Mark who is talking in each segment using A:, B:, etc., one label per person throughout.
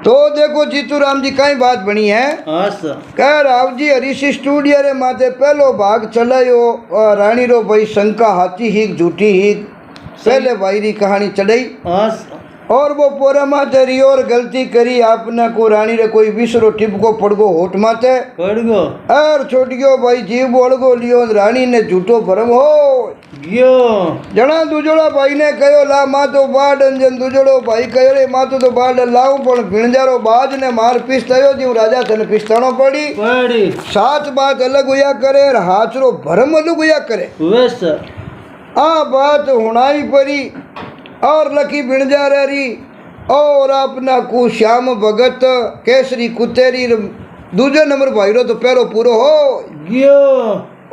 A: तो देखो जीतू राम जी कई बात बनी है।
B: हाँ सर।
A: कह राव जी हरीशी स्टूडियो रे माथे पहलो भाग चलायो रानी रो भाई शंका हाथी ही झूठी ही पहले भाई री कहानी चढ़ाई।
B: हाँ सर।
A: और वो पोरा माथे री और गलती करी आपने को रानी रे कोई विसरो टिपको पड़गो होठ माथे
B: पड़गो
A: और छोटियो भाई जीव बोलगो लियो रानी ने झूठो भरम हो
B: गयो।
A: जना दुजोड़ा भाई ने कहो ला मा तो बाड अंजन दुजोड़ो भाई कहो रे मा तो बाड लाऊं पण भिणजारो बाज ने मार पीसतायो जी राजा तने पीसतानो पड़ी
B: पड़ी।
A: सात बात अलग हुआ करे और हाथरो भरम अलग हुआ करे
B: वे सर।
A: आ बात हुणाई परी और लकी भिणजा रही और अपना को श्याम भगत केसरी कुतेरी दूजे नंबर भाई रो तो पैरो पूरो हो
B: गयो।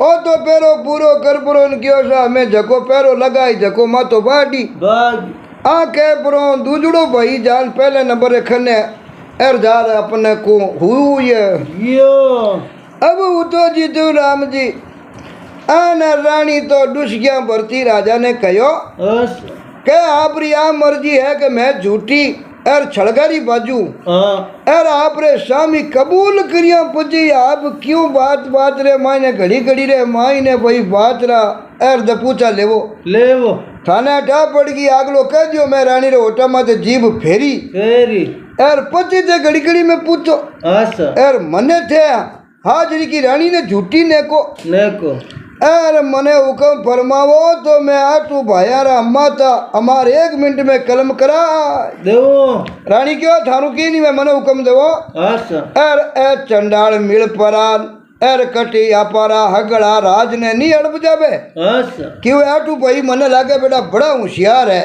A: ओ तो पैरो पूरो कर पुरो क्यों सा मैं जको पैरो लगाई जको मा तो बाडी
B: बाग
A: आ के पुरो दूजड़ो भाई जान पहले नंबर खने एर जा रहे अपने को हुई
B: गयो।
A: अब वो तो जीतू राम जी आन रानी तो डुसकिया भरती राजा ने कहो के आपरी आ मर्जी है कि मैं झूठी और छड़गारी बाजू और आप रे स्वामी कबूल करिया पुजी आप क्यों बात बात रे मायने घड़ी घड़ी रे मायने भाई बात रा और दपूचा लेवो थाने टा पड़ गई आगलो कह दियो मैं रानी रे ओटा माते जीभ फेरी और पति से घड़ी घड़ी में पूछो और मने थे हाजरी की रानी ने झूठी neko अरे मने हुक्म फरमावो तो मैं आटू भायारा अम्मा था हमारे 1 मिनट में कलम करा देवो रानी क्यों थारू की नहीं मैं मने हुक्म देवो अरे चंडाल मिल परान एर कटी आपारा हगड़ा राज ने नहीं अड़ब जावे क्यों आटू भाई मने लागे बेटा बड़ा होशियार है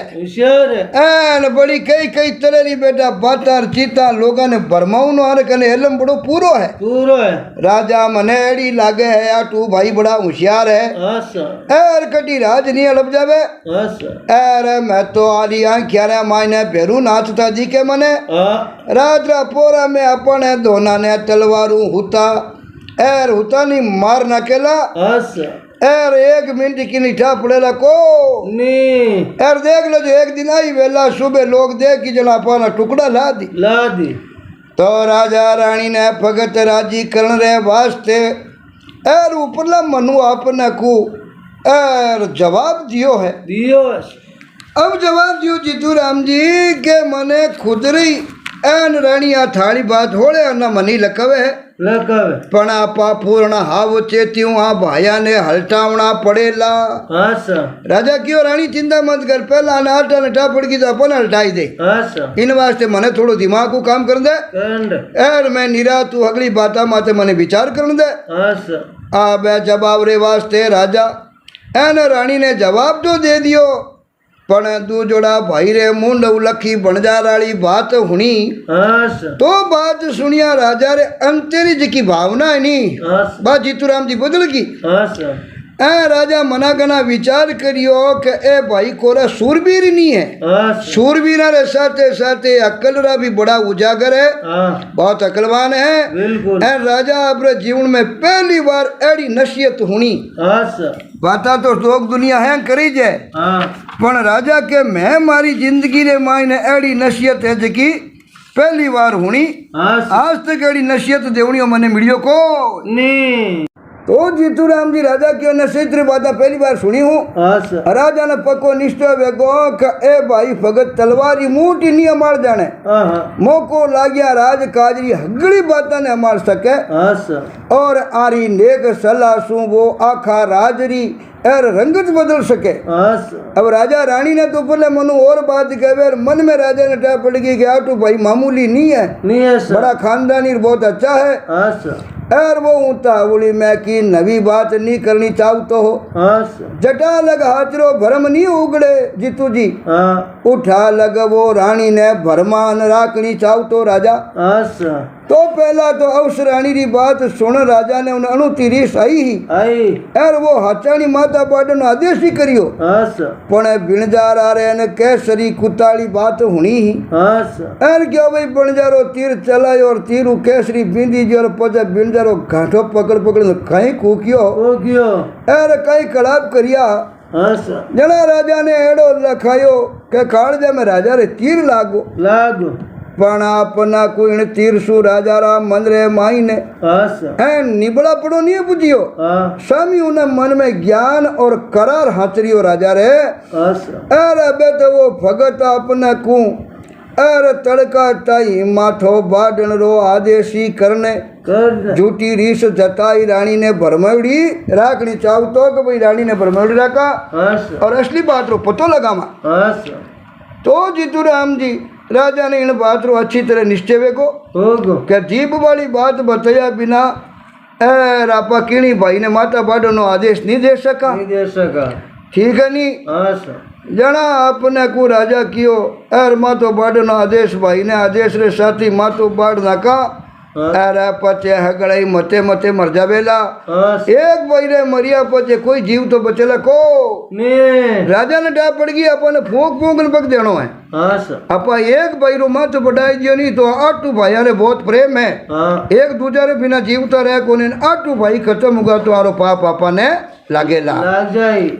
A: एन बड़ी कई कई तरह री बेटा बातार चीता लोगा ने भरमाऊ नो आरे कने एलम बड़ो पूरो है राजा मने एड़ी लागे है आटू भाई बड़ा होशियार है एर कटी राज नहीं अड़ब जावे एर मैं तो आली आंखिया रे मायने भेरू नाचता जी के मने रात्रा पोरा में अपने दोना ने तलवारू हुता एर हुता नहीं मार नाकेला एर 1 मिनट की निठा पड़ेला को एर देख लो जो एक दिन आई वेला सुबह लोग देख की जना पाना टुकड़ा ला दी तो राजा रानी ने भगत राजी करण रे वास्ते एर ऊपरला मनु आपने को एर जवाब दियो है अब जवाब दियो जीतू राम जी के मने खुदरी एन रानिया थाली बात होले अन्ना मनी लकवे पण आपा पूर्ण हाव चेत्यूं आ भाया ने हलटावना पड़ेला राजा क्यों रानी चिंता मत कर पहला नाटा नटा पड़ गई तो अपन हलटाई दे इन वास्ते मने थोड़ो दिमाग को काम कर दे एर मैं निरा तू अगली बाता माते मने विचार कर दे आ बे जवाब रे वास्ते राजा एन रानी ने जवाब तो दे दियो पण दू जोड़ा भाई रे मुंड उलखी बणजाराली बात हुनी तो बात सुनिया राजा रे अंतरी जी की भावना है नी बात जीतू राम जी बदल गई राजा मना गना विचार करियो कि ए भाई कोरा सूरबीर नहीं है सूरबीरा रे साथे साथे अक्ल रा भी बड़ा उजागर है बहुत अकलवान है राजा अपने जीवन में पहली बार एड़ी नसीहत हुनी बाता तो लोग दुनिया है करी जाए पण राजा के मैं मारी जिंदगी रे मायने एड़ी नसीहत है जकी पहली बार हुनी आज तक एड़ी नसीहत देवनी मने मिलियो को नहीं तो जीतू राम जी राजा की नसीहत बात पहली बार सुनी हूँ राजा ने पको निष्ठो वेगो ए भाई भगत तलवारी मूठी नहीं अमार जाने मोको लाग्या राज काजरी हगड़ी बाता ने अमार सके और आरी नेक सलाह सु वो आखा राजरी एर रंगत बदल सके अब राजा रानी ने तो पहले मनु और बात कहे मन में राजा ने टा पड़ गई कि आटू भाई मामूली नहीं है बड़ा खानदानी बहुत अच्छा है और वो उतावली में की नवी बात नहीं करनी चाहतो हो जटा लग हाथरो भरम नहीं उगड़े जीतू जी उठा लग वो रानी ने भरमान राखनी चाहतो राजा तो पहला तो अवसर रानी री बात सुन राजा ने उन्हें अणुती सही ही और वो हचानी माता पाटन आदेश ही करियो पण बिणजार आ रहे ने केसरी कुताली बात हुनी ही और क्यों भाई बिणजारो तीर चलायो और तीर केसरी बिंदी जी और पचे बिणजारो घाटो पकड़ पकड़ कहीं कूकियो और कहीं कलाप करिया जना राजा ने एड़ो लखायो के कालजे में राजा रे तीर लागो પણ આપના કોઈ તીરસુ રાજા રામ મંદરે मायने निबड़ा पड़ो नहीं बुझियो स्वामी उन्हें मन में ज्ञान और करार हाथरियो राजा रे अरे बेटे वो भगत अपना कू अरे तड़का ताई माथो बाडन रो आदेशी करने झूठी रीस जताई रानी ने भरमौड़ी राखनी चाहतो कि भाई रानी ने भरमौड़ी रखा और असली बात रो पतो लगामा तो जीतू राम जी राजा ने इन बात रो अच्छी तरह निश्चय वेको क्या जीभ वाली बात बताया बिना आपा किणी भाई ने माता बाडो नो आदेश नहीं दे सका ठीक है नहीं जना आपने को राजा कियो एर मातो बाडो नो आदेश भाई ने आदेश रे साथी मातो बाड नाका अरे पचे हगड़ाई मते मते मर जावेला एक भाई रे मरिया पचे कोई जीव तो बचेला को राजा ने डा पड़ गई अपन फूक फूक ने पक देनो है अपा एक भाई रो माथ बढ़ाई दियो नहीं तो आटू भाई रे बहुत प्रेम है एक दूसरे रे बिना जीवता रहे कोने आटू भाई खत्म होगा तो आरो पाप आपा ने लागेला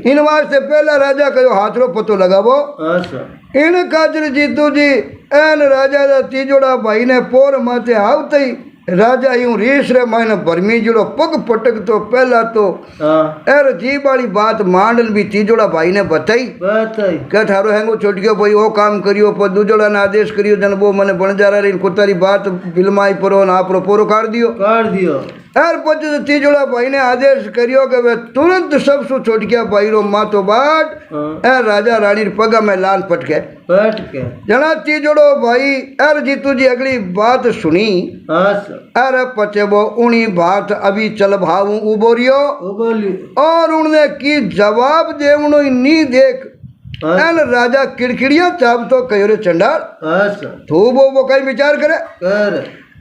A: इन वास्ते पहला राजा कहो हाथ रो पतो लगावो इन काजर जीतू जी एन राजा दा तीजोड़ा भाई ने पोर माथे आवते राजा यूं रीस रे मायने भरमी जोड़ो पग पटक तो पहला तो एर जी वाली बात मांडल भी तीजोड़ा भाई ने बताई क्या थारो हैंगो छोट गयो भाई वो काम करियो पर दूजोड़ा ने आदेश करियो जन वो मने बणजारा री कुतारी बात बिलमाई परो ना आपरो पोरो काट दियो एर पछे तीजोड़ा भाई ने आदेश करियो कि वे तुरंत सब सु छोट गया भाई रो मातो बाट एर राजा रानी पगा में लाल पटके जना तीजोड़ो भाई एर जीतू जी अगली बात सुनी अरे पचे वो उनी बात अभी चल भावू उबोरियो और उन्हें की जवाब देवनो नी देख एन राजा किड़किड़िया चाप तो कहो रे चंडाल तू वो कई विचार करे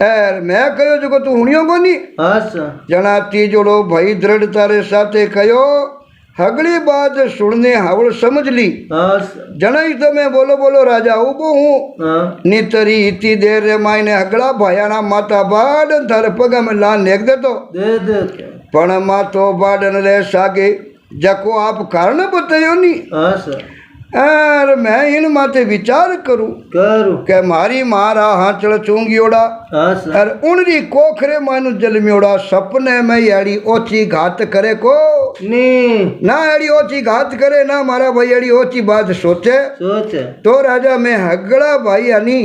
A: एर मैं कहो जो तू हुनियो को नहीं जना तीजोड़ो भाई दृढ़ता रे साथे कहो हगली बात सुनने हावड़ समझ ली जनाई तो मैं बोलो बोलो राजा उबो हूँ नितरी इतनी देर रे मायने हगड़ा भायाना माता बाडन थारे पगा में लान नेक दे तो पण मातो बाडन रे सागे जको आप कारण बतायो नी अरे मैं इन माते विचार करूं के मारी मारा हाचल चूंगियोड़ा अरे उनरी कोखरे मानु जलमियोड़ा सपने में याड़ी ओची घात करे को ना याड़ी ओची घात करे ना मारा भाई याड़ी ओची बात सोचे तो राजा मैं हगड़ा भाई अनी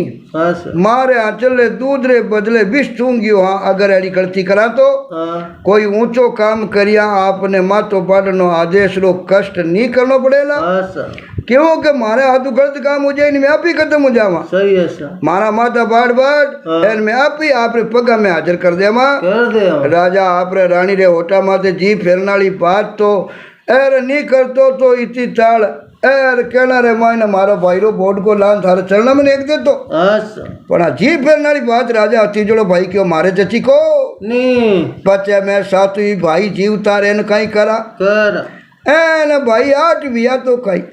A: मारे आंचल दूध रे बदले विष चूंगियो हाँ अगर याड़ी गलती करा तो कोई ऊंचो काम करिया आपने मातो पाडनो आदेश रो कष्ट नहीं करनो पड़ेला क्यों के मारे हाथ गलत काम हो जाए मैं आप ही खत्म हो जावा सही है सर मारा माता बाड़ बाड़ एन मैं आप ही आपरे पगा में हाजिर कर दे राजा आपरे रानी रे होटा माते जी फेरनाली बात तो एर नहीं करतो तो इतनी ताल एर कहना रे मायने मारो भाई रो बोर्ड को लान थारे चरणा में एक दे तो पण जी फेरनाली बात राजा तीजोड़ो भाई क्यों मारे चची को नहीं बच्चे मैं सातवी भाई जीव तारे न कहीं करा एन भाई 8 बिया तो कई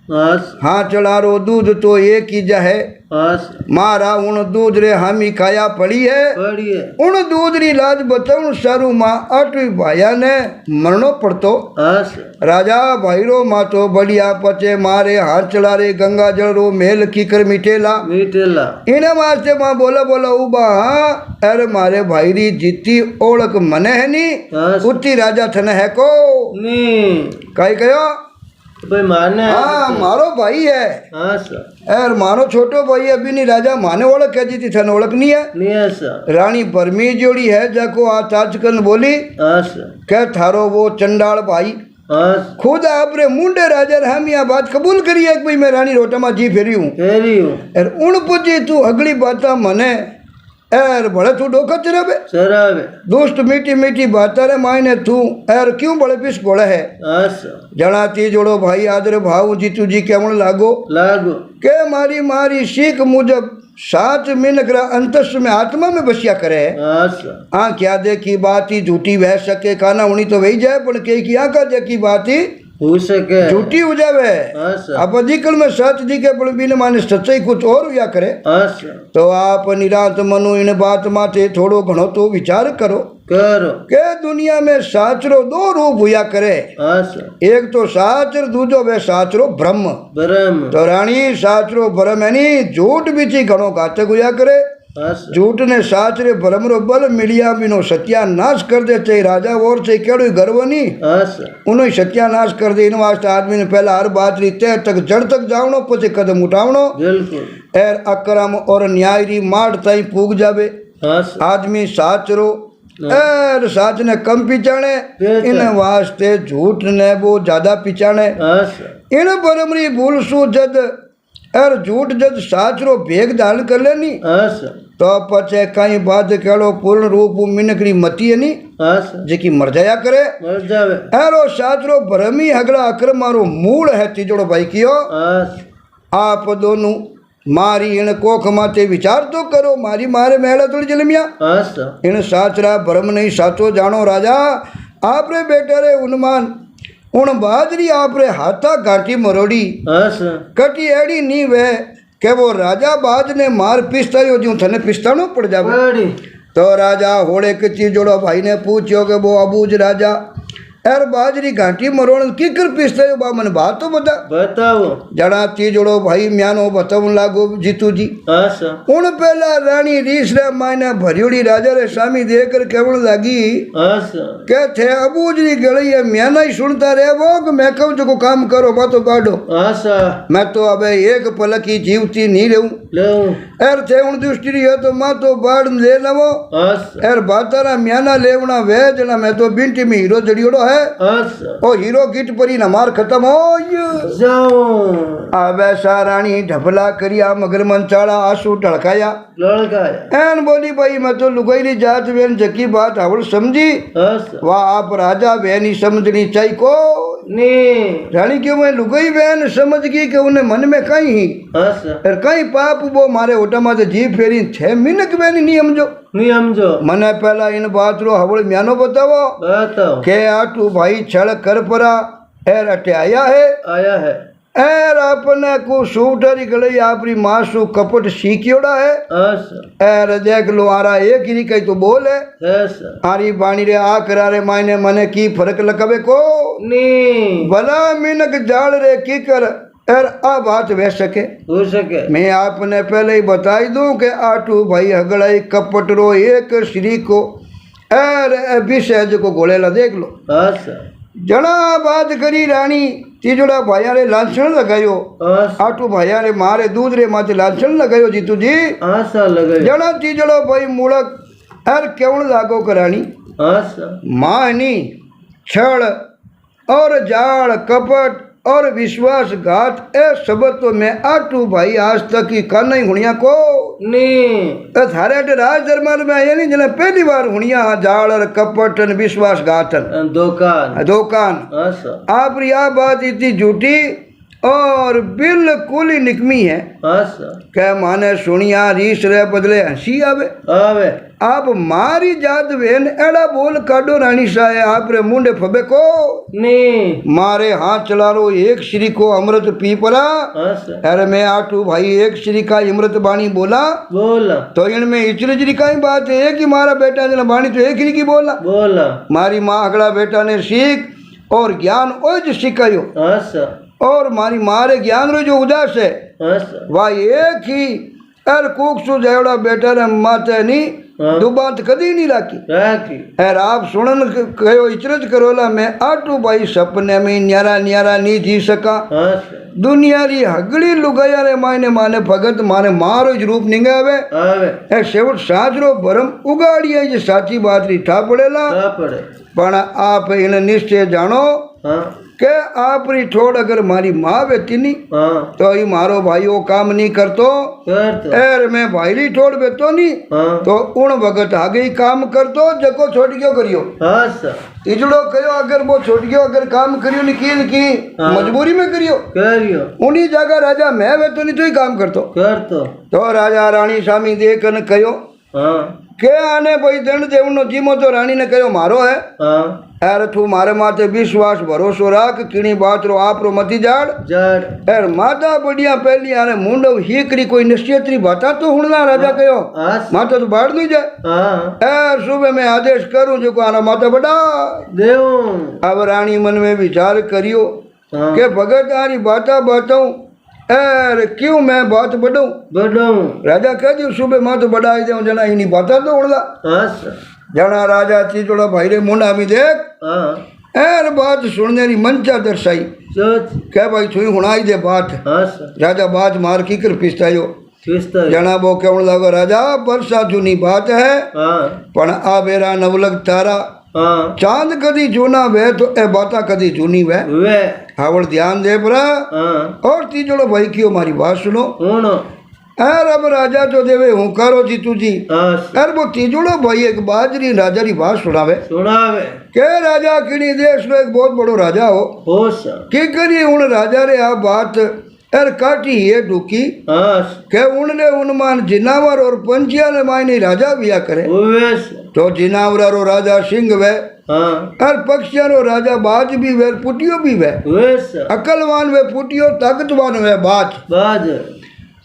A: हाँ चलारो दूध तो एक ही जा है मारा उन दूध रे हामी खाया पड़ी है उन दूध री लाज बताऊं सारू माँ 8वीं भाया ने मरनो पड़तो राजा भाईरो मातो बढ़िया पचे मारे हाथ चला रे गंगा जल रो मेल की कर मिटेला इने मारते माँ बोला बोला उबा हाँ अरे मारे भाई री जीती ओळख मने है नी उती राजा थने है को कई कहो भाई माने हाँ मारो भाई है यार मानो छोटो भाई अभी नहीं राजा माने ओळख कह दी थी थन ओळख नहीं है सर रानी परमी जोड़ी है जाको आज आजकल बोली क्या थारो वो चंडाल भाई खुद आपरे मुंडे राजा हम यहाँ बात कबूल करी है कि भाई मैं रानी रोटा में जी फेरी हूँ यार उन पूछी तू अगली बात मने यार बड़े तू डोका चरावे दोस्त मीठी मीठी बात रे मायने तू यार क्यों बड़े पिस बोले है जनाती जोड़ो भाई आदर भाव जीतू जी केवल लागो के मारी मारी सीख मुजब 7 मिनट अंतस में आत्मा में बसिया करे हाँ क्या देखी बात ही झूठी बह सके काना उनी तो वही जाए पर के की आका देखी बात ही
B: हो सके
A: झूठी हो जावे
B: हाँ सर
A: आप अधिकल में सच दिखे पण बिन माने सच्चाई कुछ और या करे
B: हाँ सर
A: तो आप निरांत मनु इन बात माटे थोड़ो घणो तो विचार करो
B: करो
A: के दुनिया में साचरो दो रूप हुआ करे
B: हाँ सर
A: एक तो साचर दूजो वे साचरो ब्रह्म
B: ब्रह्म
A: तो रानी साचरो ब्रह्म है नी झूठ बीची घणो घातक हुआ करे
B: हाँ सर
A: झूठ ने साचरे ब्रह्म रो बल मिलिया बिनो सत्यानाश कर दे चाहे राजा और चाहे केड़ो गर्व नी
B: हाँ सर
A: उन्हें सत्यानाश कर दे इन वास्ते आदमी ने पहला हर बात री तय तक जड़ तक जावनो पछे कदम उठावनो
B: बिल्कुल
A: एर अक्रम और न्याय री माड़ ताई पूग जावे
B: हाँ सर
A: आदमी साचरो एर साच ने कम पिछाणे इन वास्ते झूठ ने वो ज्यादा पिछाणे
B: हाँ सर
A: इन बरमरी भूल सु जद एर झूठ जद साचरो भेग धारण कर ले नी
B: हाँ सर
A: तो पछे कई बात केड़ो पूर्ण रूप मिनकड़ी मती है नी
B: हाँ सर
A: जेकी मर जाया करे
B: मर जावे
A: एरो साचरो भरमी हगड़ा अक्रम मारो मूल है तीजोड़ो भाई कियो
B: हाँ सर
A: आप दोनों मारी इन कोख माते विचार तो करो मारी मारे मेला थोड़ी जलमिया
B: हाँ सर
A: इन साचरा भरम नहीं साचो जानो राजा आपरे बेटे रे उन्मान उन बाजरी आपरे हाथा घाटी मरोड़ी
B: हाँ सर
A: कटी एड़ी नी वे के वो राजा बाज ने मार पिस्तायो जो थने पिस्तानो पड़ जावे
B: बड़ी
A: तो राजा होड़े के चीजोड़ो भाई ने पूछ्यो के वो अबूज राजा यार बाजरी घाटी मरोण की कर पिस्तायो बा मन बात तो बता
B: बताओ
A: जड़ा तीजोड़ो भाई म्यानो बताऊं लागो जीतू जी
B: हाँ सर
A: उन पहला रानी रीस रे मायने भरियोड़ी राजा रे स्वामी देकर केवल लागी
B: हाँ सर
A: के थे अबूज री गली है म्याना ही सुनता रहे वो कि मैं कहूं जो काम करो मैं तो काढ़ो
B: हाँ सर
A: मैं तो अबे एक पल की जीवती नहीं रहूं
B: लो
A: एर थे उन दृष्टि है तो मैं तो बाढ़ ले लवो
B: हाँ सर
A: एर बातारा म्याना लेवना वे जना मैं तो बिंटी में हीरो जड़ियोड़ो है
B: हाँ सर
A: ओ हीरो गिट परी न मार खत्म हो
B: जाओ
A: अब ऐसा रानी ढपला करिया मगर मनचाड़ा आंसू ढड़काया
B: लड़काया
A: एन बोली भाई मैं तो लुगाई जात बेन जकी बात आवड़ समझी
B: हाँ सर
A: वाह आप राजा बहन ही समझनी चाहिए को
B: नहीं
A: रानी क्यों मैं लुगाई बहन समझ गई कि उन्हें मन में कहीं ही
B: हाँ सर
A: कहीं पाप वो मारे ओटा माते जी फेरी 6 मिनट बहनी नहीं समझो
B: नहीं समझो
A: मने पहला इन बात रो हवड़ म्यानो बतावो
B: बताओ
A: के आटू भाई छड़ कर परा एर अटे आया है एर अपने को सूटरी गई आपरी मासू कपट सीखियोड़ा है
B: हाँ सर
A: एर देख लो आरा एक ही कहीं तो बोल है
B: सर
A: आरी बाणी रे आ करारे मायने मने की फर्क लगावे को
B: नहीं
A: भला मिनक जाल रे की कर एर आ बात वे सके
B: हो सके
A: मैं आपने पहले ही बताई दूं कि आटू भाई हगड़ाई कपट रो एक श्री को एर अभिषेक को गोलेला देख लो
B: हाँ सर
A: जड़ा बात करी रानी तीजोड़ा भाइया रे लांछन लगायो
B: हाँ सर
A: आटू भाइया रे मारे दूध रे माथे लांछन लगायो जीतू जी
B: हाँ सर लगे
A: जड़ा तीजोड़ो भाई मुड़क एर केवल लागो करानी
B: हाँ सर
A: मानी छड़ और जाड़ कपट और विश्वासघात ए शब्द तो मैं आटू भाई आज तक ही कान नहीं हुनिया को
B: नहीं
A: थारे अटे राज दरबार में आया नहीं जना पहली बार हुनिया जाड़ और कपट और विश्वासघातन
B: दुकान हाँ सर
A: आप आ बात इतनी झूठी और बिल्कुल ही निकमी है
B: हाँ सर
A: क्या माने सुनिया रीस रे बदले हंसी आवे
B: आवे
A: आप मारी जात वेन एड़ा बोल काडो रानी साहे आप रे मुंडे फबे को
B: नहीं
A: मारे हाथ चला रो एक श्री को अमृत पी परा
B: हाँ सर
A: अरे मैं आटू भाई एक श्री का अमृत बाणी बोला तो इनमें इचरी का ही बात है कि मारा बेटा जना बाणी तो एक ही की बोला मारी माँ अगला बेटा ने सीख और ज्ञान ओज सिखायो
B: हाँ सर
A: और मारी मारे ज्ञान रो जो उदास है
B: हाँ सर
A: वह एक ही एर कुक सु जेवड़ा बेटा रे माते नी दो बात कदी नहीं राखी एर आप सुनन कहो इचरज करोला मैं आटू भाई सपने में न्यारा न्यारा नहीं जी सका
B: हाँ
A: दुनिया री हगड़ी लुगाया रे मायने माने भगत माने मारो ज रूप निंगावे ए सेवट साजरो भरम उगाड़िए जे साची बात री ठा पड़ेला पण आप इन निश्चय जानो के आप री ठोड़ अगर मारी माँ बेती नहीं तो ही मारो भाई वो काम नहीं करतो एर मैं भाई री ठोड़ बेतो नहीं तो उन भगत आगे ही काम करतो जको छोड़ क्यों करियो इजड़ो कयो अगर वो छोड़ गयो अगर काम करियो निकील की मजबूरी में करियो उन्हीं जगह राजा मैं बेतो नहीं तो ही काम करतो तो राजा रानी स्वामी देखन कयो के आने भाई दंड देवनो जीमो तो रानी ने कहो मारो है यार तू मारे माथे विश्वास भरोसो राख किणी बात रो आपरो मती जाड़
B: जड़
A: यार माता बढ़िया पहली आने मुंडो हीकड़ी कोई नशियतरी बाता तो हुणना राजा कहो
B: आस
A: माता तो बाढ़ नहीं जाए
B: हाँ
A: यार सुबह मैं आदेश करूं जो को आना माता बड़ा
B: देव
A: अब रानी मन में विचार करियो
B: हाँ
A: के भगत आरी बाता बताऊं यार क्यों मैं बात बढ़ाऊं
B: बड़ो
A: राजा कह दियो सुबह मां तो बढ़ाई दे जना इनी बाता तो हुणला
B: आस
A: जना राजा चीचोड़ा भाई रे मुंडा में देख
B: हाँ
A: यार बात सुनने री मंचा दर्शाई
B: सोच
A: कह भाई छुई हुणाई दे बात
B: आस
A: राजा बाज मार की कर पिस्तायो
B: किस्ता
A: जनाबो केवण लागो राजा परसा जूनी बात है
B: हाँ
A: पण आ बेरा नवलग तारा
B: हाँ
A: चांद कदी जूना वे तो ए बाता कदी जूनी वे
B: वे
A: हावड़ ध्यान दे परा
B: हाँ
A: और तीजोड़ो भाई कियो मारी बात सुनो
B: उनो
A: यार अब राजा जो देवे हूँ करो जीतू जी
B: आस
A: यार वो तीजोड़ो भाई एक बाजरी राजा री बात सुनावे
B: सुनावे
A: के राजा किनी देश रो एक बहुत बड़ो राजा हो
B: होश
A: की करी उन राजा रे आ बात यार काटी ये ढूकी
B: आस
A: के उनने उनमान जिनावर और पंछिया ने मायने राजा बिया करे
B: उवेश
A: तो जिनावरा रो राजा सिंह वे
B: हाँ
A: और पक्षिया रो राजा बाज भी वे पुटियो भी वे
B: उवेश
A: अकलवान वे पुटियो ताकतवान वे बाज
B: बाज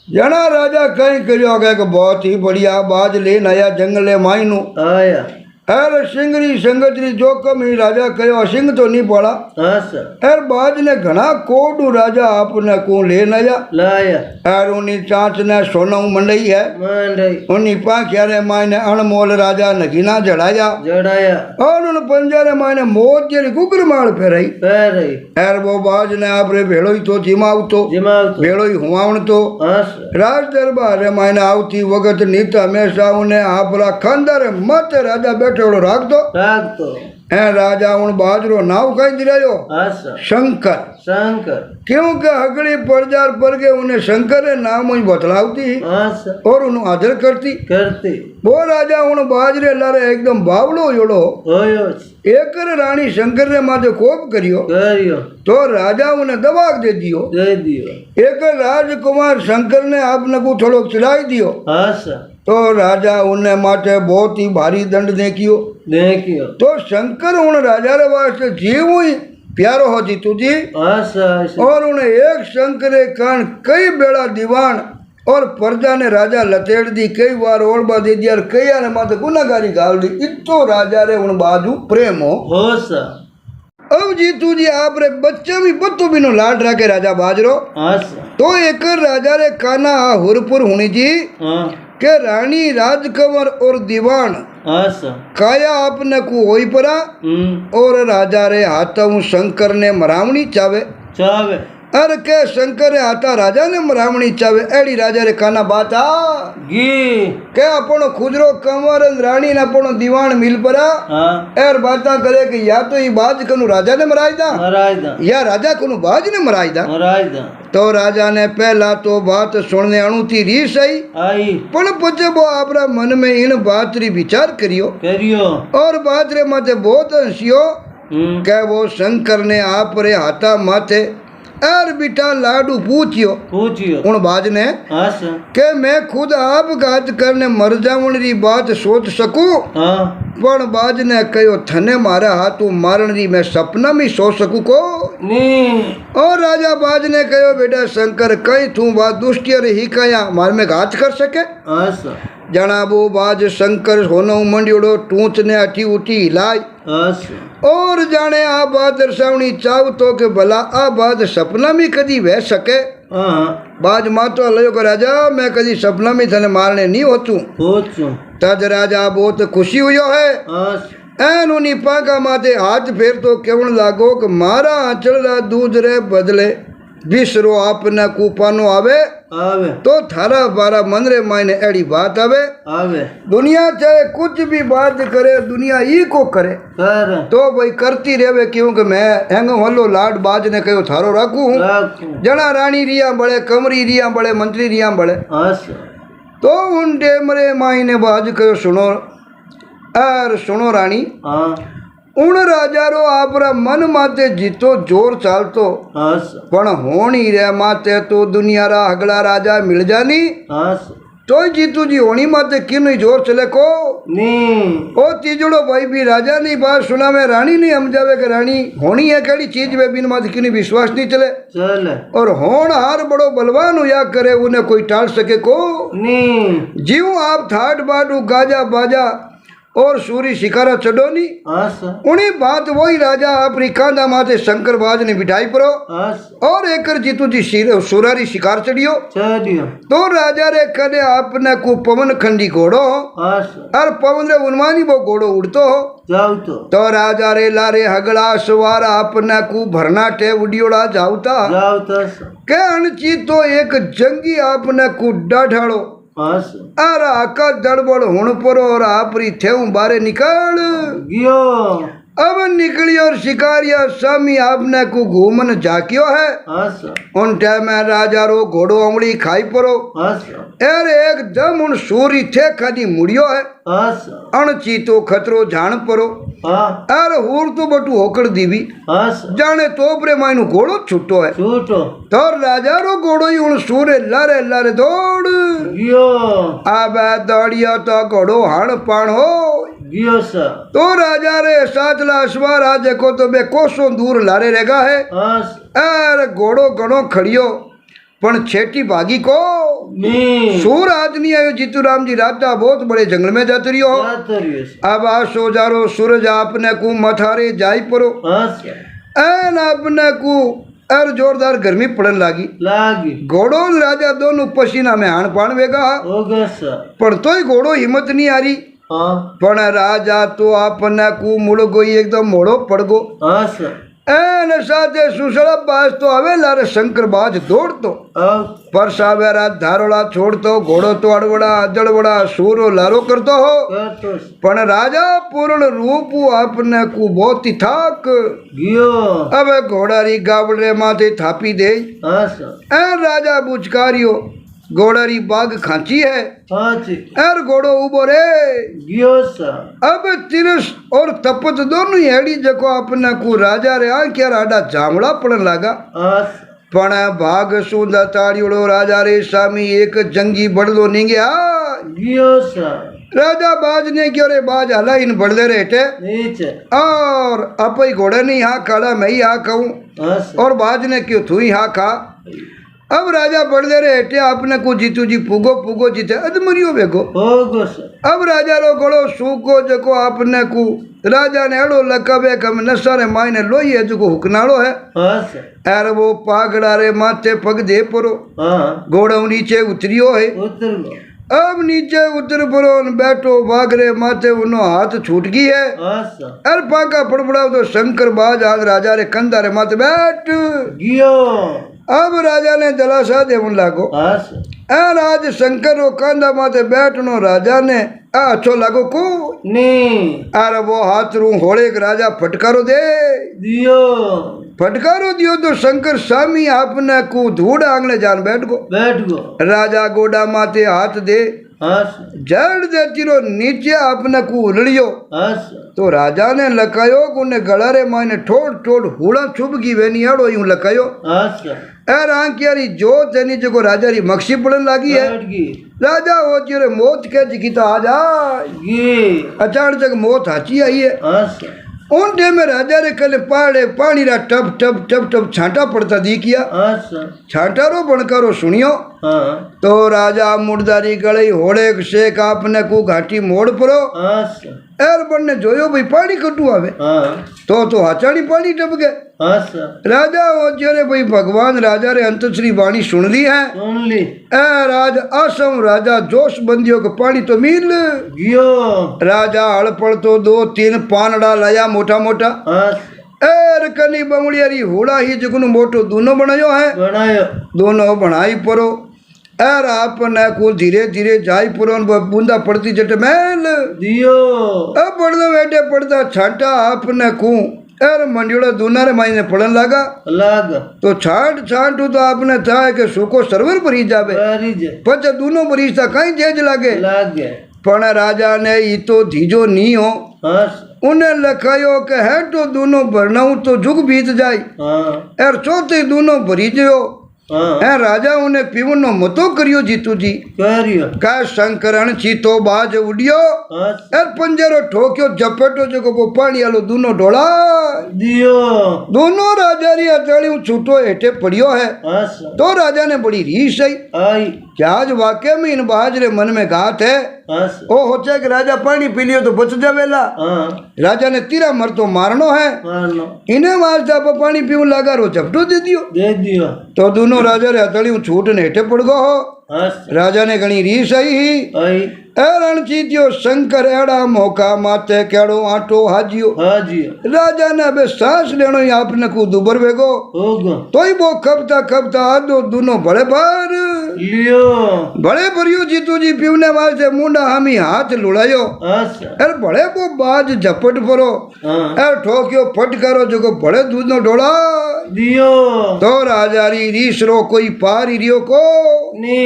A: जना राजा कहीं करियो गए कि बहुत ही बढ़िया बाज ले नया जंगले मायनू
B: आया
A: अरे सिंगरी संगतरी जोखम ही राजा कहो सिंह तो नहीं पड़ा
B: आस
A: अरे बाज ने घना कोडू राजा आपने को ले नया
B: लाया
A: और उन्हीं चांच ने सोना मंडई है
B: मंडई
A: उन्हीं पाखिया रे मायने अणमोल राजा नगीना जड़ाया
B: जड़ाया
A: और उन पंजारे मायने मोत जेरी कुकर माल फेराई
B: पैरई
A: एर वो बाज ने आपरे भेड़ो ही तो जिमाव तो
B: दिमाग तो
A: भेड़ो ही हुआवण तो
B: आस
A: राज दरबार रे मायने आवती वगत नीत हमेशा उन्हें आपरा खंडर मत राजा बैठोड़ो राख दो
B: राग तो
A: ए राजा उन बाजरो नाव कहीं दिलायो
B: आस
A: शंकर
B: शंकर
A: क्योंकि हगड़ी परजार पर के उन्हें शंकर रे नाम ही बतलावती
B: आस
A: और उन्हें आदर करती
B: करती
A: वो राजा उन बाजरे लारे एकदम बावड़ो योड़ो
B: होयोच
A: एकर रानी शंकर ने माथे कोप करियो
B: करियो
A: तो राजा उन्हें दबाक दे दियो
B: दे दियो
A: एक राजकुमार शंकर ने आपने को थोड़ो चिढ़ाई दियो
B: आस
A: तो राजा उन्हें माथे बहुत ही भारी दंड देखियो
B: देखियो
A: तो शंकर उन राजा रे वास्ते जीव ही प्यारो हो जीतू जी
B: आस आस
A: और उन्हें एक शंकरे कारण कई बेड़ा दीवान और प्रजा ने राजा लतेड़ दी कई बार ओढ़बा दे दिया और कई ने माथे गुनागारी गाल दी इतो राजा रे उन बाजू प्रेम हो
B: होश
A: अब जीतू जी आप रे बच्चा भी बत्तो बिनो लाड रखे राजा बाजरो
B: आस
A: तो एक राजा रे काना हुरपुर हुणी जी
B: हाँ
A: के रानी राजकंवर और दीवान
B: आस
A: काया आपने को होई परा और राजा रे हाथों शंकर ने मरावणी चावे
B: चावे
A: अरे के शंकर रे हाथा राजा ने मरावणी चावे एड़ी राजा रे काना बात आ
B: गी
A: के अपनो खुजरो कंवर रानी ने अपनो दीवान मिल परा
B: हाँ
A: एर बाता करे कि या तो ये बाज कनु राजा ने मराई दा
B: महाराज दा
A: या राजा कनु बाज ने मराई दा
B: महाराज दा
A: तो राजा ने पहला तो बात सुनने अणुती रीस आई
B: आई
A: पण पछे वो आपरा मन में इन बात री विचार करियो
B: करियो
A: और बात रे माथे बहुत हंसियो के वो शंकर ने आप रे हाथा माथे एर बिटा लाडू पूछियो
B: पूछियो
A: उन बाज ने
B: आस
A: के मैं खुद आप घात करने मर जावण री बात सोच सकूं
B: हाँ
A: पण बाज ने कहो थने मारा हाथू मारण री मैं सपना में सोच सकूं को
B: नी
A: और राजा बाज ने कहो बेटा शंकर कई तू बात दुष्टिया रे ही कया मार में घात कर सके
B: आस
A: जनाबो बाज शंकर होनो मंडियोड़ो टूच ने अठी उठी हिलाई
B: आस
A: और जाने आ बात दर्शावनी चाव तो के भला आ बात सपना में कदी वह सके
B: हाँ
A: बाज मातो लयो को राजा मैं कदी सपना में थने मारने नहीं होतू
B: पूछो
A: तज राजा बहुत खुशी हुयो है
B: आस
A: एन उनी पाका माथे हाथ फेर तो केवण लागो कि मारा आंचल दूध रे बदले बिसरो आपने कूपानो आवे
B: आवे
A: तो थारा बारा मन रे मायने एड़ी बात आवे
B: आवे
A: दुनिया चाहे कुछ भी बात करे दुनिया ई को करे
B: कर
A: तो भाई करती रेवे क्योंकि मैं हैंग हल्लो लाड बाज ने कहो थारो राखू
B: राखू
A: जना रानी रिया बड़े कमरी रिया बड़े मंत्री रिया बड़े
B: आस
A: तो उन टेमरे मायने बाज कहो सुनो अर सुनो रानी
B: हाँ
A: उन राजारो आपरा मन माते जीतो जोर चालतो
B: आस
A: पण होणी रे माते तो दुनिया रा हगड़ा राजा मिल जानी
B: आस
A: तोय जीतू जी होनी माते किन जोर चले को
B: नहीं
A: ओ तीजड़ो भाई भी राजा नहीं बात सुना में रानी नहीं हम जावे के रानी होनी है केड़ी चीज वे बिन माते किन विश्वास नहीं चले
B: चल
A: और होण हार बड़ो बलवान हुआ करे उन्हें कोई टाल सके को
B: नहीं
A: जीव आप थाट बाटू गाजा बाजा और सूरी शिकारा चढ़ोनी
B: आस
A: उन्हीं बात वही राजा अपनी कांधा माथे शंकर बाज ने बिठाई परो
B: आस
A: और एकर जीतू जी सुरारी शिकार चढ़ियो
B: चढ़ियो
A: तो राजा रे कने आपने को पवन खंडी घोड़ो
B: आस
A: और पवन रे उन्मानी वो घोड़ो उड़तो
B: जाऊ
A: तो राजा रे लारे हगड़ा सवार आपने को भरना टे उड़ियोड़ा जाऊता
B: जाऊ तो
A: के अनची तो एक जंगी आपने को डाढ़ाड़ो
B: आस
A: अरे आका दड़बड़ हुण परो और आपरी थे बारे निकल
B: गियो
A: अब निकली और शिकारिया स्वामी आपने को घूमन जाकियो है
B: आस
A: उन टाइम में राजा रो घोड़ो अमड़ी खाई परो
B: आस
A: अरे एकदम उन सूरी थे खादी मुड़ियो है
B: आस
A: अणची तो खतरो जान परो
B: हाँ
A: अरे हूर तो बटू होकड़ दीवी
B: आस
A: जाने तोपरे मायनु घोड़ो छुट्टो है
B: छूटो
A: तो राजा रो घोड़ो ही उन सूरे लारे लारे दौड़
B: गियो
A: आबे दौड़ियो तो घोड़ो हाण पाण हो
B: गियो सा
A: तो राजा रे सातला अश्वार आ देखो तो बे कोसों दूर लारे रहेगा है
B: आस
A: अरे घोड़ो घणो खड़ियो पण छेटी भागी को
B: नहीं
A: सूर आदमी आयो जीतू राम जी राजा बहुत बड़े जंगल में जाते रहियो
B: जातरियो
A: अब आसो जारो सूरज आपने को मथारे जाई परो
B: आस
A: एन आपने को अर जोरदार गर्मी पड़न लागी
B: लागी
A: घोड़ो और राजा दोनों पसीना में हाण पाण वेगा
B: होगा सा
A: पण तोय घोड़ो हिम्मत नहीं आ रही
B: हाँ
A: पण राजा तो आपने को मुड़ गई एकदम मोड़ो पड़ गो
B: आस
A: एन साथे सुसड़ा बाज तो हवे लारे शंकर बाज दौड़तो
B: अब
A: पर सावेरा धारोड़ा छोड़तो घोड़ो तो अड़वड़ा जड़वड़ा सूरो लारो करतो हो
B: करतो
A: पण राजा पूर्ण रूप आपने को बहुत ही थाक
B: गियो
A: अब घोड़ारी गावड़े माथे थापी दे
B: आस
A: एन राजा बुचकारियो घोड़ारी बाग खांची है
B: पांची
A: एर घोड़ो उबो रे
B: गियो सा
A: अब तिरस और तपत दोनों हेड़ी जको अपने को राजा रे आंख्या राडा जामड़ा पड़न लागा
B: आस
A: पण भाग सुंदा ताड़ियोड़ो राजा रे सामी एक जंगी बड़लो नींगे
B: गियो सा
A: राजा बाज ने क्यों रे बाज हला इन बड़ले रेटे
B: नीचे
A: और अपई घोड़े नहीं हाँ खाड़ा मैं ही हाँ खाऊं
B: आस
A: और बाज ने क्यों तू ही हाँ खा अब राजा बढ़ते रहे हेटे आपने को जीतू जी पुगो पुगो जीते अदमरियो बेगो
B: होगा सा
A: अब राजा रो घोड़ो सूको जको आपने को राजा ने अड़ो लकबे कम नसारे मायने लोई है जो हुकनाड़ो है
B: आस
A: यार वो पागड़ा रे माथे पग दे परो
B: हाँ
A: घोड़ो नीचे उतरियो है
B: उतर गो
A: अब नीचे उतर परो न बैठो बागरे माथे उनो हाथ छूट गई है
B: आस
A: अर पाका फड़फड़ाओ तो शंकर बाज आज राजा रे कंधा रे माथे बैठ
B: गियो
A: अब राजा ने जलाशा देवन लागो
B: आस
A: एन आज शंकर रो कांधा माथे बैठनो राजा ने अच्छो लागो को
B: नहीं
A: अरे वो हाथ रू होड़े के राजा फटकारो दे
B: दियो
A: फटकारो दियो तो शंकर स्वामी आपने को धूड़ आंगले जान बैठ गो
B: बैठ गो
A: राजा गोडा माथे हाथ दे
B: आस
A: जड़ देती रो नीचे आपने को उलड़ियो
B: आस
A: तो राजा ने लकायो उन्हें गड़ारे माने ठोड़ ठोड़ हुड़ा छुप गई वेनी अड़ो यूं लकायो
B: आस
A: एर आंखियारी जो तेनी जो राजा री मक्सी पड़न लागी है
B: बैठ गई
A: राजा हो चिरे मौत के जिकिता आ जा
B: गी
A: अचानक मौत हाची आई है
B: आस
A: उन टाइम में राजा रे कल पाड़े पानी रा टप टप टप टप छांटा पड़ता दी किया
B: आस
A: छांटा रो बनकारो सुनियो
B: हाँ
A: तो राजा मुर्दारी गई होड़े शेख आपने को घाटी मोड़ परो
B: आस
A: एर बन ने जोयो भाई पानी कटू आवे
B: हाँ
A: तो हाचाड़ी पानी टप गए
B: आस
A: राजा हो जरे भाई भगवान राजा रे अंत श्री वाणी सुन ली है
B: सुन ली
A: ए राज आसम राजा जोश बंदियों को पानी तो मिल
B: गियो
A: राजा हड़पड़ तो 2-3 पानड़ा लाया मोटा मोटा
B: आस
A: एर कनी बमड़ियारी हुड़ा ही जगनु मोटो दोनों बनायो है
B: बनायो
A: दोनों बनाई परो एर आपने को धीरे धीरे जाई परो बूंदा पड़ती जट मैल
B: दियो
A: अब पड़ता बैठे पड़ता छाटा आपने को एर मंडियोड़ा दोना रे मायने पड़न लगा
B: लाग
A: तो छाट छाटू तो आपने था कि सुको सर्वर भरी जावे
B: बारीज
A: पचे दोनों बरीजता कहीं जेज लागे
B: लाग
A: पण राजा ने ई तो धीजो नहीं हो
B: आस
A: उन्हें लखायो के है तो दोनों भरनाऊ तो जुग बीत जाए
B: हाँ
A: एर चौथे दोनों भरी जो એ રાજાઓને પીવનનો મતો કર્યો જીતુજી
B: કર્યો
A: કા શંકરણ ચીતો બાજ ઉડ્યો
B: હસ
A: એ પંજરો ઠોક્યો ઝપેટો જો પાણી આલો દૂનો ઢોળા
B: દિયો
A: દોનો રાજારી અચાળ્યું છૂટો હેઠે પડ્યો હે
B: હસ
A: तो राजा ने बड़ी रीस आई
B: आई
A: कि आज वाकई में इन बाजरे मन में घात है
B: हस
A: ओ होता है कि राजा पानी पी लियो तो बच जावेला
B: हाँ
A: राजा ने तीरा मर तो मारनो है
B: मारनो
A: इन्हें मारता पर पानी पीवन लगा रो झपटो दे दियो
B: दे दियो
A: तो दोनों राजा रे हथड़ियों छूट ने हेठे पड़ गो हो
B: हस
A: राजा ने घणी रीस आई ही
B: आई
A: ए रणजीतियो शंकर एड़ा मौका माते केड़ो आटो हाजियो
B: हाजियो
A: राजा ने अबे सांस लेनो ही आपने को दुबर वेगो
B: होगो
A: तोई वो खपता खपता आदो दोनों बड़े बार
B: लियो
A: बड़े भरियो जीतू जी पीवने वाले मुंडा हमी हाथ लुड़ायो
B: हस
A: अरे बड़े वो बाज झपट परो
B: हाँ
A: अरे ठोक्यो फटकारो जो को बड़े दूध नो ढोला
B: दियो
A: तो राजा री रीस रो कोई पार ही रियो को
B: नी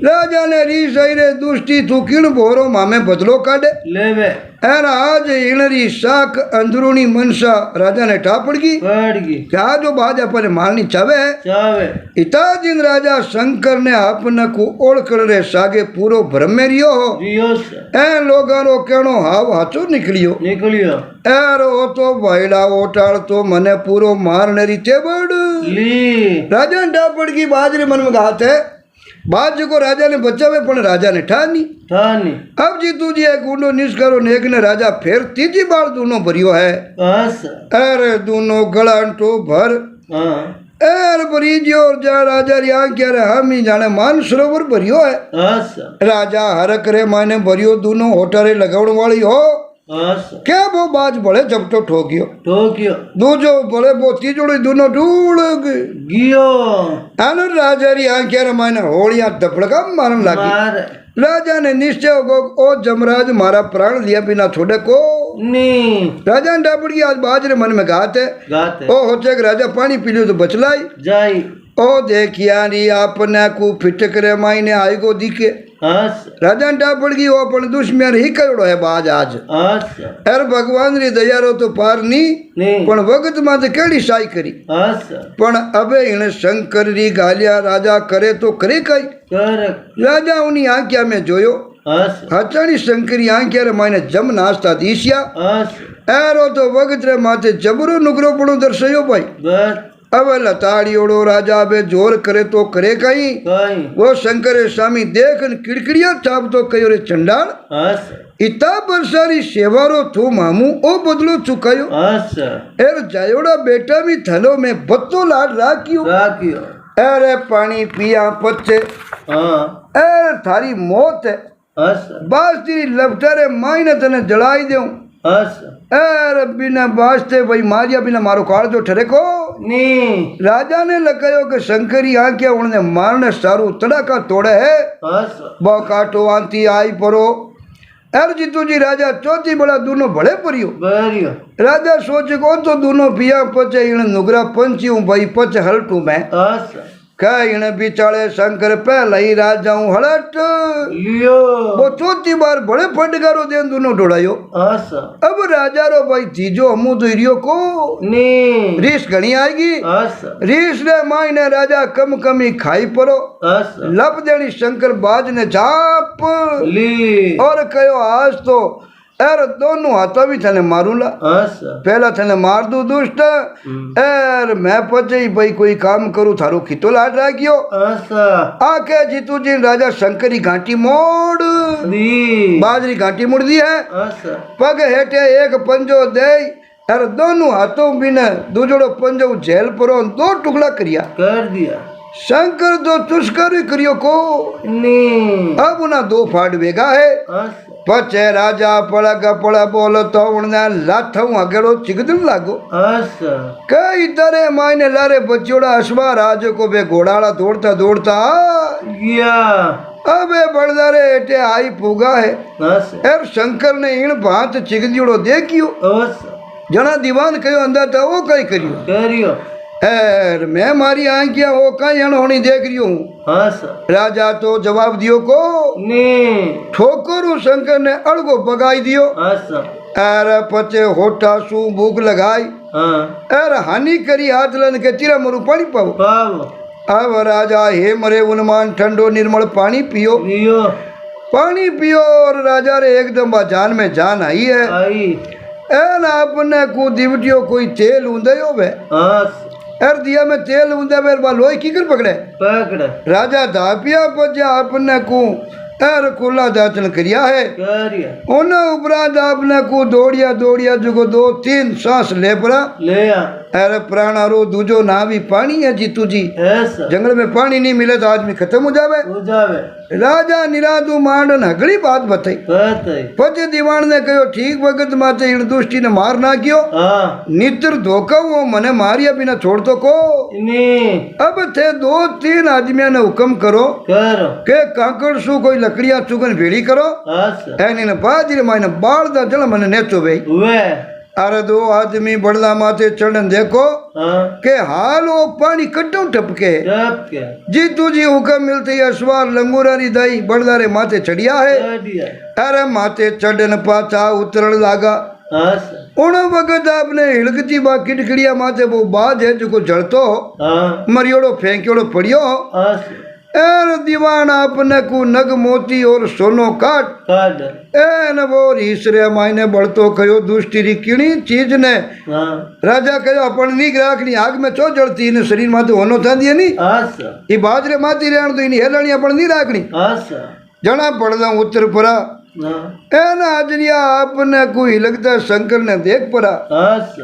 A: राजा ने रीस आई रे दुष्टी तू किण भोरो मामे बदलो काढे
B: लेवे
A: अरे आज इणरी शाक अंदरूनी मनसा राजा ने टापड़गी
B: पड़गी
A: क्या जो बाज अपने मारनी चावे
B: चावे
A: इता जिन राजा शंकर ने आपने को ओळखण रे सागे पूरो भ्रम में रियो हो
B: रियो से
A: ए लोगारो केणो हाव हाचो निकलियो
B: निकलियो
A: एरो तो भाईला ओटाळ तो मने पूरो मारने रीते बड़
B: ली
A: राजा ने टापड़गी बाजरे मन में घात है बाज को राजा ने बचावे पण राजा ने ठानी
B: थानी
A: अब जीतू जी एक ऊंडो निष्करो ने एक ने राजा फिर तीजी बार दूनो भरियो है
B: हस
A: अरे दूनो गलांटो भर
B: हाँ
A: एर बरीजियो और जा राजा री आंख रे हम ही जाने मान सरोवर भरियो है
B: हस
A: राजा हरक रे माने भरियो दूनो होटरे लगावण वाली हो
B: हस
A: क्या वो बाज बड़े झपटो ठोकियो
B: टोकियो
A: दूजो बड़े वो तीजोड़ी दूनो ढूंढ गए
B: गियो
A: आनो राजा री आंख रे माने होलियां दपड़का मारन लागी
B: मार
A: राजा ने निश्चय हो ओ जमराज मारा प्राण लिया बिना छोड़े को
B: नी
A: राजा ने डापड़ी आज बाजरे मन में घात है
B: गाते
A: ओ होते कि राजा पानी पी लियो तो बचलाई
B: जाई
A: ओ देखिया री आपने को फिटक रे मायने आई को दिखे
B: हस
A: राजा ने डापड़ी वो अपन दुश्मन ही करो है बाज आज
B: हस
A: अरे भगवान री दया रो तो पार नी
B: नी
A: पण वक्त में तो केड़ी साई करी
B: हस
A: पण अबे इने शंकर री गालिया राजा करे तो करे कई
B: कर
A: राजा उनी आंख्या में जोयो
B: हस
A: हचाणी शंकरी आंख्या रे मायने जम नाचता दिश्या
B: हस
A: एरो तो वक्त रे माथे जबरो नुकरो पड़ो दर्शयो भाई
B: बस
A: अब लताड़ियोड़ो राजा बे जोर करे तो करे कहीं
B: कहीं
A: वो शंकर स्वामी देख किड़किड़िया छाप तो कयो रे चंडाल
B: हस
A: इता बरसारी सेवारो थू मामू ओ बदलो चुकायो
B: हस
A: एर जायोड़ा बेटा भी थलो में बत्तो लाड राखियो
B: राखियो
A: अरे पानी पिया पच्चे
B: हाँ
A: एर थारी मौत है
B: हस
A: बास तेरी लपटारे मायने तने जलाई देऊं
B: हस
A: एर बिना बासते भाई मारिया बिना मारो काल जो ठरे को
B: नी
A: राजा ने लगायो कि शंकरी आंखें उन्हें मारने सारू तड़ाका तोड़े है
B: हस
A: बो काटो आंती आई परो एर जीतू जी राजा चौथी बड़ा दोनों बड़े परियो
B: बरियो
A: राजा सोच को तो दोनों पिया पचे इन नुगरा पंची हूँ भाई पच हलटू मैं
B: हस
A: कह इन बिचाले शंकर पहला ही राजा हूँ हलट
B: लियो
A: वो चौथी बार बड़े फटकारो दे दोनों ढोड़ायो
B: हस
A: अब राजा रो भाई तीजो हमू तो हिरियो को
B: नी
A: रीस घनी आएगी
B: हस
A: रीस रे मायने राजा कम कमी खाई परो
B: हस
A: लब देनी शंकर बाज ने झाप
B: ली
A: और कहो आज तो एर दोनों हाथों भी थने मारूला
B: हस
A: पहला थने मार दू दुष्ट एर मैं पचे ही भाई कोई काम करूँ थारो खितो लाट राखियो
B: हस
A: आके जीतू जी राजा शंकरी घाटी मोड़
B: दी
A: बाजरी घाटी मुड़ दी है
B: हस
A: पग हेठे एक पंजो दे अरे दोनों हाथों भी ने दूजोड़ो पंजो झेल परो दो टुकड़ा करिया
B: कर दिया
A: शंकर दो तुष्कर करियो को
B: नी
A: अब उना दो फाड़ वेगा है
B: हस
A: पचे राजा पड़ा गपड़ा बोलो तो उन्हें लाथू अगेड़ो चिगदन लागो
B: हस
A: कई तरह मायने लारे बच्चोड़ा अश्वा राज को बे घोड़ाला दौड़ता दौड़ता
B: गया
A: अबे बड़दारे एटे आई पुगा है
B: हस
A: एर शंकर ने इन भांत चिगदियोड़ो देखियो
B: हस
A: जना दीवान कयो अंदर था वो कई करियो
B: करियो
A: एर मैं मारी आंखियां वो कई अनहोनी देख रही हूँ
B: हस
A: राजा तो जवाब दियो को
B: नी
A: ठोकरू शंकर ने अड़गो बगाई दियो
B: हस
A: एर पचे होठा सू भूख लगाई
B: हाँ
A: एर हानि करी हाथ लन के तीरा मरु पानी पाओ
B: पाव
A: अब राजा हे मरे उन्मान ठंडो निर्मल पानी पियो
B: पियो
A: पानी पियो और राजा रे एकदम जान में जान आई है
B: आई
A: एन आपने को दिवटियो कोई तेल ऊंदे हो बे
B: आस
A: एर दिया में तेल ऊंदे बेर बा लोई की कर पकड़े
B: पकड़
A: राजा धापिया पजा आपने को एर कुला दातन करिया है
B: करिया
A: उन उपरांत आपने को दौड़िया दौड़िया जो दो तीन सांस ले पड़ा
B: ले आ
A: एर प्राणारो दूजो ना भी पानी है जीतू जी
B: ऐसा
A: जंगल में पानी नहीं मिले तो आदमी खत्म हो जावे
B: हो जावे
A: राजा निरादू मांडन अगली बात बताई
B: बताई
A: पछे दीवान ने कहो ठीक वक्त माते इन दुष्टि ने मार ना कियो
B: हाँ
A: नित्र धोखा वो मने मारिया बिना छोड़ तो को
B: नहीं
A: अब थे दो तीन आदमियों ने हुक्म करो
B: करो
A: के काकड़ सु कोई लकड़िया चुगन भेड़ी करो
B: आस
A: एनी ने बाजी माने बाल दा जल मने नेचो भाई
B: वे
A: अरे दो आदमी बड़ला माथे चढ़न देखो
B: हाँ
A: के हाल वो पानी कट्टों टपके
B: टप के
A: जी तुझी हुक्म मिलती अश्वार लंगूरारी दाई बड़दारे माथे चढ़िया है
B: चढ़िया
A: अरे माथे चढ़न पाछा उतरण लागा
B: आस
A: उन वक्त आपने हिलकती बा किटकिड़िया माथे वो बाज है जो जड़तो
B: हाँ
A: मरियोड़ो फेंक्योड़ो पड़ियो
B: आस
A: एर दीवान आपने को नग मोती और सोनो काट
B: काट
A: एन वो रीसरे मायने बढ़तो कयो दुष्टि री किणी चीज ने
B: हाँ
A: राजा कयो अपन नी राखनी आग में चो जड़ती ने शरीर माथे होनो था दिए नी
B: आस
A: ई बाजरे माथी रहण तो इनी हेलणी अपन नी राखनी
B: आस
A: जना पड़दा उतर परा
B: हाँ
A: एन आजरिया आपने कोई लगता शंकर ने देख पड़ा
B: आस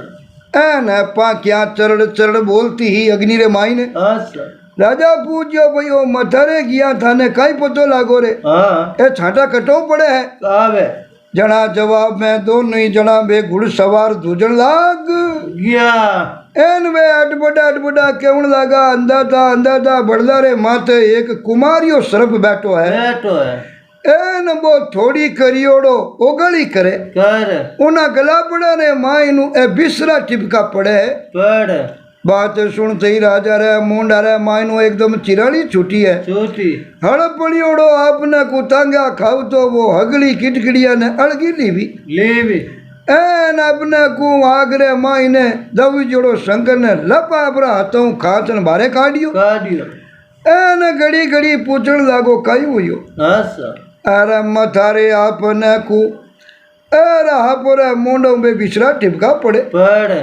A: एन पा क्या चरण चरण बोलती ही अग्नि रे मायने
B: आस
A: राजा पूछो भाई ओ मथरे गया थाने कई पतो लागो रे
B: हाँ
A: ए छाटा कटो पड़े है
B: आवे
A: जना जवाब में दोनों ही जना बे घुड़ सवार दूजन लाग
B: गया
A: एन वे अटबड़ा केवण लागा अंधा था बड़दा रे माथे एक कुमारियो सरप बैठो है
B: बैठो है
A: एन वो थोड़ी करियोड़ो ओगली करे
B: कर
A: उना गला पड़ा ने माई नु ए बिसरा टिपका पड़े
B: पड़
A: बात सुनते ही राजा रे मुंडा रे माई नु एकदम चिरानी छुटी है
B: छोटी
A: हड़पड़ियोड़ो आपने कुतांगा खाव तो वो हगली किटकिड़िया ने अड़गी लीवी
B: लेवी
A: एन अपने को आगरे माई ने दवी जोड़ो शंकर ने लप आपरा हाथों खाचन बारे काढ़ियो
B: काढ़ियो
A: एन घड़ी घड़ी पूछण लागो कई हुयो
B: आस
A: अरे मथारे आपने को अरे हापोरे मुंडों में बिसरा टिपका पड़े
B: पड़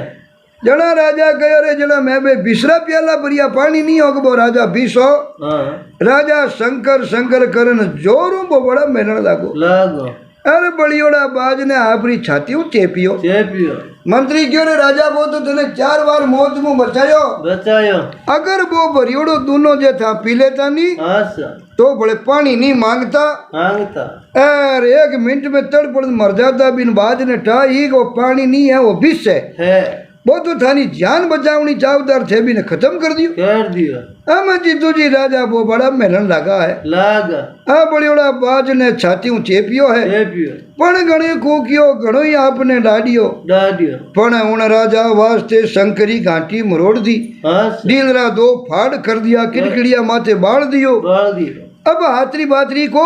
A: जना राजा कहो रे जना मैं बे बिसरा प्याला भरिया पानी नहीं होगा वो राजा बीसो
B: हाँ
A: राजा शंकर शंकर करन जोरों वो बड़ा मेलन लागो
B: लागो
A: अरे बड़ियोड़ा बाज ने आपरी छाती चेपियो
B: चेपियो
A: मंत्री क्यों रे राजा वो तो तने 4 बार मौत मुंह बचायो
B: बचायो
A: अगर वो बरियोड़ो दोनों जे था पी लेता नहीं
B: आस
A: तो बड़े पानी नहीं मांगता
B: मांगता
A: अरे 1 मिनट में तड़पड़ मर जाता बिन बाज ने ठाई वो पानी नहीं है वो विष है वो तो थानी जान बचावनी चावदार थे भी ने खत्म कर दियो
B: कर दियो
A: हम जीतू जी राजा वो बड़ा मेलन लगा है
B: लागा
A: आ बड़ियोड़ा बाज ने छाती चेपियो है
B: चेपियो
A: पण घणी कूकियो घणो ही आपने डाडियो
B: डाडियो
A: पण उन राजा वास्ते शंकरी घाटी मरोड़ दी
B: आस
A: डीलरा 2 फाड़ कर दिया किटकिड़िया माथे बाढ़ दियो
B: बाल दियो
A: अब हाथरी बातरी को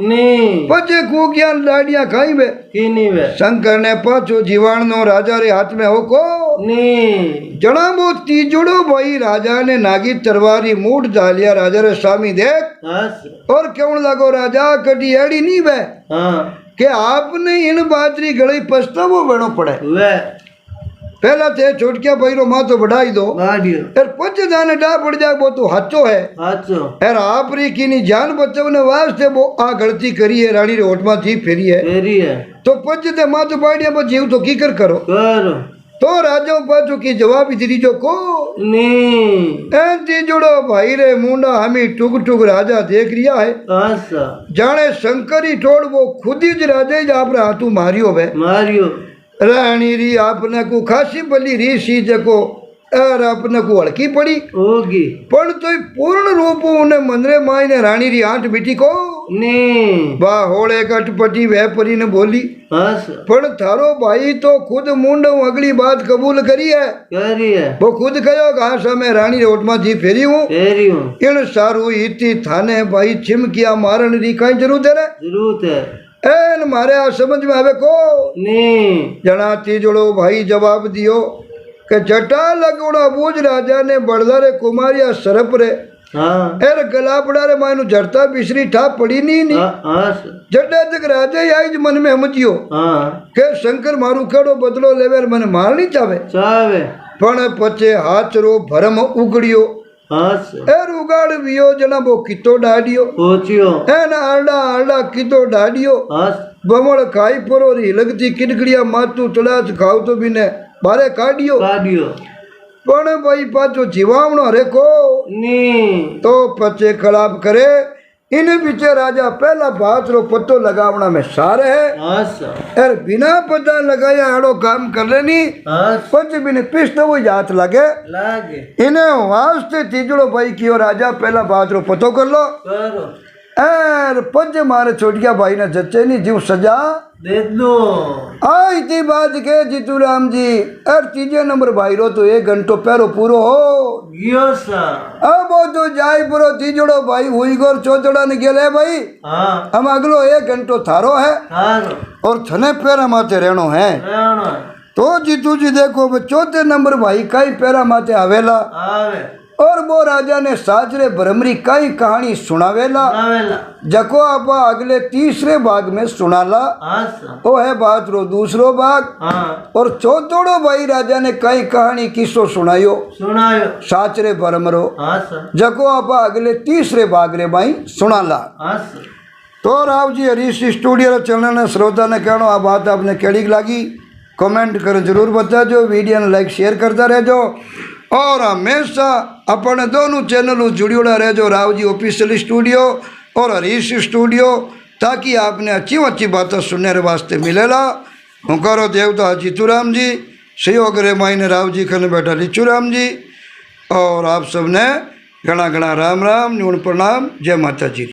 B: नहीं
A: पचे कूकिया डाडिया खाई बे
B: किनी वे
A: शंकर ने पाछो जीवाण नो राजा रे हाथ में हो को
B: नहीं
A: जणाबो तीजोड़ो भाई राजा ने नागी तरवारी मूठ डालिया राजा रे स्वामी देख
B: आस
A: और क्यों लगो राजा कटी एड़ी नहीं बे
B: हाँ
A: के आपने इन बातरी गली पछतावो बनो पड़े
B: वे
A: पहला थे छोटकिया भैरो माँ तो बढ़ाई दो
B: गाड़ियो
A: फिर पच जाने डा पड़ जाए वो तो हाथो है
B: हाचो
A: यार आप री की नहीं जान बचाने वास्ते वो आ गलती करी है रानी रे ओटमा जी फेरी है
B: फेरी है
A: तो पच दे माँ तो बाड़िया वो जीव तो की कर करो
B: करो
A: तो राजा पाचो की जवाब इतनी जो को
B: नहीं
A: ऐसी जोड़ो भाई रे मुंडा हमें टुक टुक राजा देख रिया है
B: आसा
A: जाने शंकरी ठोड़ वो खुद ही राजा ही आप हाथू मारियो वे
B: मारियो
A: रानी री आपने को खासी बली री सी जको और अपने को हड़की पड़ी
B: होगी
A: पण तो पूर्ण रूप उन्हें मंदरे माई ने रानी री आंट बेटी को
B: नहीं
A: बा होड़े कटपटी वह परी ने बोली
B: बस
A: पण थारो भाई तो खुद मुंडो अगली बात कबूल करी है
B: करी है
A: वो खुद कहो घास में रानी रे ओटमा जी फेरी हूँ
B: फेरी हूँ
A: इन सारू इति थाने भाई छिमकिया मारन री कहीं जरूरत है
B: जरूरत है
A: एन मारे आ समझ में आवे को
B: नहीं
A: जना तीजड़ो भाई जवाब दियो के जटा लगोड़ा बूझ राजा ने बड़दारे कुमारिया सरप रे
B: हाँ
A: एर गलापड़ा रे मायनु झड़ता बिसरी ठा पड़ी नहीं
B: हाँ सर
A: जड्डा तक राजा आई ज मन में समझियो
B: हाँ
A: के शंकर मारू केड़ो बदलो लेवे मन मार नहीं चावे
B: चावे
A: पण पछे हाचरो भरम उगड़ियो
B: हाँ सर
A: एर उगाड़ वियो जना बो कितो डाडियो
B: पहुंचियो
A: एन आरडा आरडा कितो डाडियो
B: हाँ
A: बमड़ खाई परो री लगती किडकड़िया मातू तड़ाच खाव तो बिने बारे काढियो
B: काढियो
A: पण भाई पाछो जीवावणो रेको
B: नी
A: तो पचे खराब करे इन बीचे राजा पहला बात रो पत्तो लगावना में सारे है
B: हाँ सर
A: एर बिना पता लगाया आड़ो काम कर लेनी
B: हाँ
A: पंच बिने पिष्ट वो हाथ लगे
B: लागे
A: इन्हें वास्ते तीजड़ो भाई कियो राजा पहला बात रो पतो कर लो
B: करो
A: एर पंच मारे छोटिया भाई ने जच्चे नहीं जीव सजा
B: दे दो
A: आई थी बात के जीतू राम जी एर तीजे नंबर भाई रो तो 1 घंटो पैरो पूरो हो
B: गियो सर
A: अब वो तो जाय पुरो तीजड़ो भाई हुई गोर चौचड़ा ने गेले भाई
B: हाँ
A: हम अगलो 1 घंटो थारो है
B: थारो
A: और थने पैरा माथे रहनो है
B: राणो
A: तो जीतू जी देखो वो चौथे नंबर भाई कई पैरा माथे आवेला
B: आवे
A: और वो राजा ने साजरे भ्रमरी कई कहानी सुनावेला
B: आवेला
A: जको आपा अगले तीसरे भाग में सुनाला
B: हाँ सर
A: वो है बात रो दूसरो भाग
B: हाँ
A: और चौथोड़ो भाई राजा ने कई कहानी किस्सो सुनायो
B: सुनायो
A: साचरे भरमरो
B: हाँ सर
A: जको आपा अगले तीसरे भाग रे भाई सुनाला
B: हाँ सर
A: तो राव जी हरीश स्टूडियो चैनल ने श्रोता ने कहनो आ बात आपने केड़ी लागी कमेंट कर जरूर बताजो वीडियो ने लाइक शेयर करता रहजो और हमेशा अपने दोनों चैनलों जुड़ियोड़ा रहजो राव जी ऑफिशियल स्टूडियो और हरीश स्टूडियो ताकि आपने अच्छी अच्छी बातें सुनने वास्ते मिलेला हूँ करो देवता जीतूराम जी सहयोग रे मायने राव जी खने बैठा लीचूराम जी और आप सबने घना घना राम राम न्यून प्रणाम जय माता जी।